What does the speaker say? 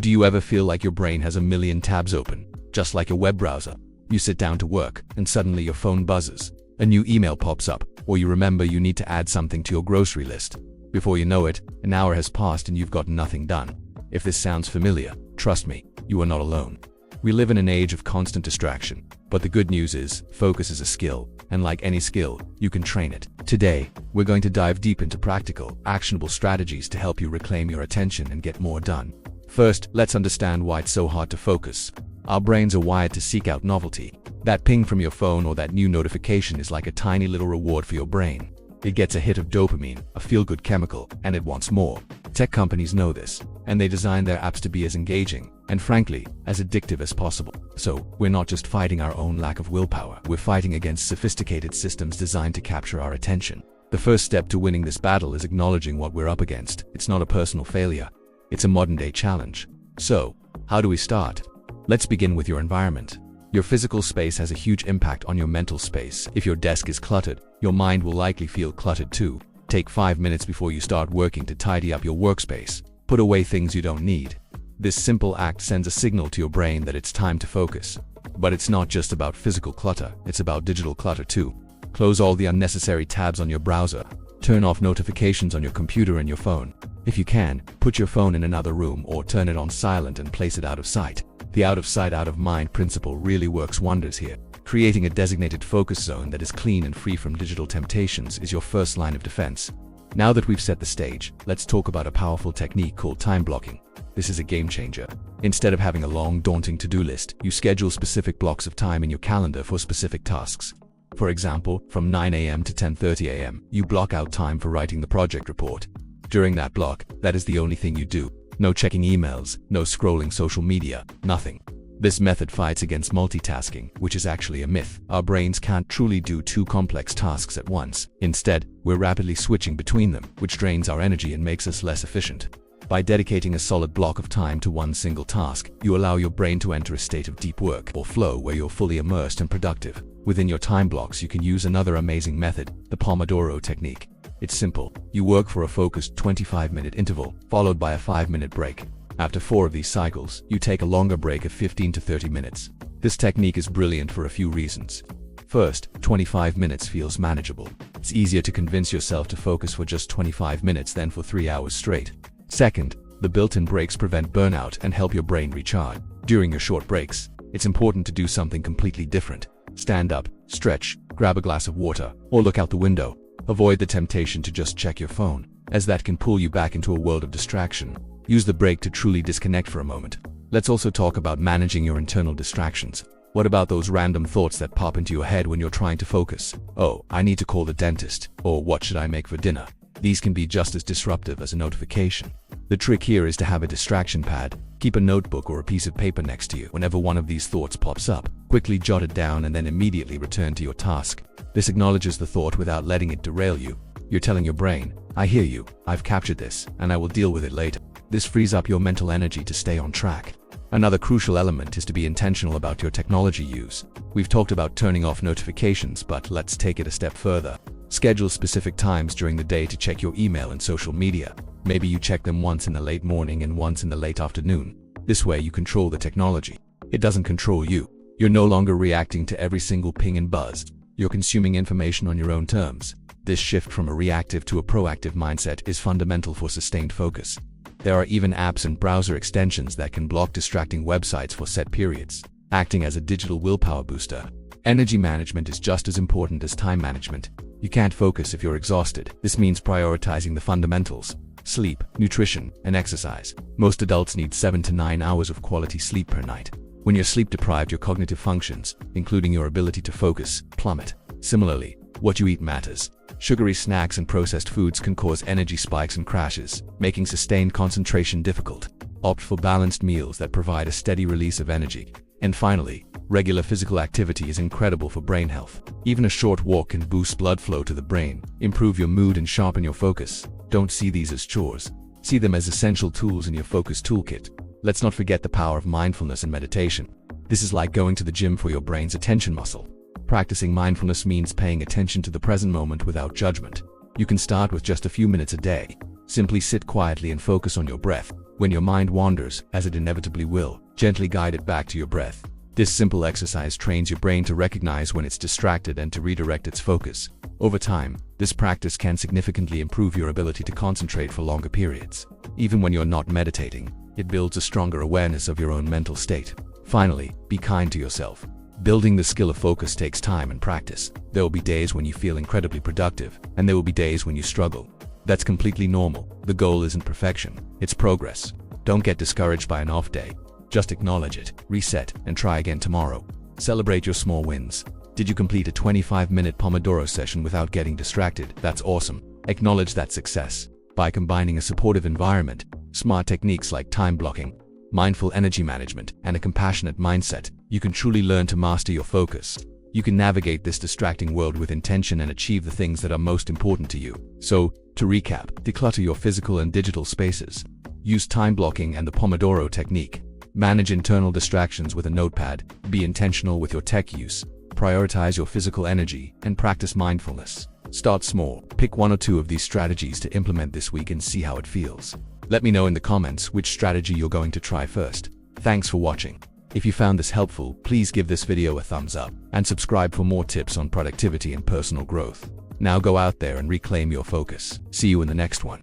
Do you ever feel like your brain has a million tabs open, just like a web browser? You sit down to work, and suddenly your phone buzzes. A new email pops up, or you remember you need to add something to your grocery list. Before you know it, an hour has passed and you've got nothing done. If this sounds familiar, trust me, you are not alone. We live in an age of constant distraction, but the good news is, focus is a skill, and like any skill, you can train it. Today, we're going to dive deep into practical, actionable strategies to help you reclaim your attention and get more done. First, let's understand why it's so hard to focus. Our brains are wired to seek out novelty. That ping from your phone or that new notification is like a tiny little reward for your brain. It gets a hit of dopamine, a feel-good chemical, and it wants more. Tech companies know this, and they design their apps to be as engaging, and frankly, as addictive as possible. So, we're not just fighting our own lack of willpower, we're fighting against sophisticated systems designed to capture our attention. The first step to winning this battle is acknowledging what we're up against. It's not a personal failure, it's a modern-day challenge. So, how do we start? Let's begin with your environment. Your physical space has a huge impact on your mental space. If your desk is cluttered, your mind will likely feel cluttered too. Take 5 minutes before you start working to tidy up your workspace. Put away things you don't need. This simple act sends a signal to your brain that it's time to focus. But it's not just about physical clutter, it's about digital clutter too. Close all the unnecessary tabs on your browser. Turn off notifications on your computer and your phone. If you can, put your phone in another room or turn it on silent and place it out of sight. The out of sight, out of mind principle really works wonders here. Creating a designated focus zone that is clean and free from digital temptations is your first line of defense. Now that we've set the stage, let's talk about a powerful technique called time blocking. This is a game changer. Instead of having a long, daunting to-do list, you schedule specific blocks of time in your calendar for specific tasks. For example, from 9 a.m. to 10:30 a.m., you block out time for writing the project report. During that block, that is the only thing you do. No checking emails, no scrolling social media, nothing. This method fights against multitasking, which is actually a myth. Our brains can't truly do two complex tasks at once. Instead, we're rapidly switching between them, which drains our energy and makes us less efficient. By dedicating a solid block of time to one single task, you allow your brain to enter a state of deep work or flow where you're fully immersed and productive. Within your time blocks, you can use another amazing method, the Pomodoro technique. It's simple. You work for a focused 25-minute interval, followed by a 5-minute break. After 4 of these cycles, you take a longer break of 15 to 30 minutes. This technique is brilliant for a few reasons. First, 25 minutes feels manageable. It's easier to convince yourself to focus for just 25 minutes than for 3 hours straight. Second, the built-in breaks prevent burnout and help your brain recharge. During your short breaks, it's important to do something completely different. Stand up, stretch, grab a glass of water, or look out the window. Avoid the temptation to just check your phone, as that can pull you back into a world of distraction. Use the break to truly disconnect for a moment. Let's also talk about managing your internal distractions. What about those random thoughts that pop into your head when you're trying to focus? Oh, I need to call the dentist, or what should I make for dinner? These can be just as disruptive as a notification. The trick here is to have a distraction pad. Keep a notebook or a piece of paper next to you. Whenever one of these thoughts pops up, quickly jot it down and then immediately return to your task. This acknowledges the thought without letting it derail you. You're telling your brain, I hear you, I've captured this, and I will deal with it later. This frees up your mental energy to stay on track. Another crucial element is to be intentional about your technology use. We've talked about turning off notifications, but let's take it a step further. Schedule specific times during the day to check your email and social media. Maybe you check them once in the late morning and once in the late afternoon. This way you control the technology. It doesn't control you. You're no longer reacting to every single ping and buzz. You're consuming information on your own terms. This shift from a reactive to a proactive mindset is fundamental for sustained focus. There are even apps and browser extensions that can block distracting websites for set periods, acting as a digital willpower booster. Energy management is just as important as time management. You can't focus if you're exhausted. This means prioritizing the fundamentals: sleep, nutrition, and exercise. Most adults need 7 to 9 hours of quality sleep per night. When you're sleep deprived, your cognitive functions, including your ability to focus, plummet. Similarly, what you eat matters. Sugary snacks and processed foods can cause energy spikes and crashes, making sustained concentration difficult. Opt for balanced meals that provide a steady release of energy. And finally, regular physical activity is incredible for brain health. Even a short walk can boost blood flow to the brain, improve your mood, and sharpen your focus. Don't see these as chores. See them as essential tools in your focus toolkit. Let's not forget the power of mindfulness and meditation. This is like going to the gym for your brain's attention muscle. Practicing mindfulness means paying attention to the present moment without judgment. You can start with just a few minutes a day. Simply sit quietly and focus on your breath. When your mind wanders, as it inevitably will, gently guide it back to your breath. This simple exercise trains your brain to recognize when it's distracted and to redirect its focus. Over time, this practice can significantly improve your ability to concentrate for longer periods. Even when you're not meditating, it builds a stronger awareness of your own mental state. Finally, be kind to yourself. Building the skill of focus takes time and practice. There will be days when you feel incredibly productive, and there will be days when you struggle. That's completely normal. The goal isn't perfection, it's progress. Don't get discouraged by an off day. Just acknowledge it, reset, and try again tomorrow. Celebrate your small wins. Did you complete a 25-minute Pomodoro session without getting distracted? That's awesome. Acknowledge that success. By combining a supportive environment, smart techniques like time blocking, mindful energy management, and a compassionate mindset, you can truly learn to master your focus. You can navigate this distracting world with intention and achieve the things that are most important to you. So, to recap, declutter your physical and digital spaces. Use time blocking and the Pomodoro technique. Manage internal distractions with a notepad. Be intentional with your tech use. Prioritize your physical energy and practice mindfulness. Start small. Pick one or two of these strategies to implement this week and see how it feels. Let me know in the comments which strategy you're going to try first. Thanks for watching. If you found this helpful, please give this video a thumbs up and subscribe for more tips on productivity and personal growth. Now go out there and reclaim your focus. See you in the next one.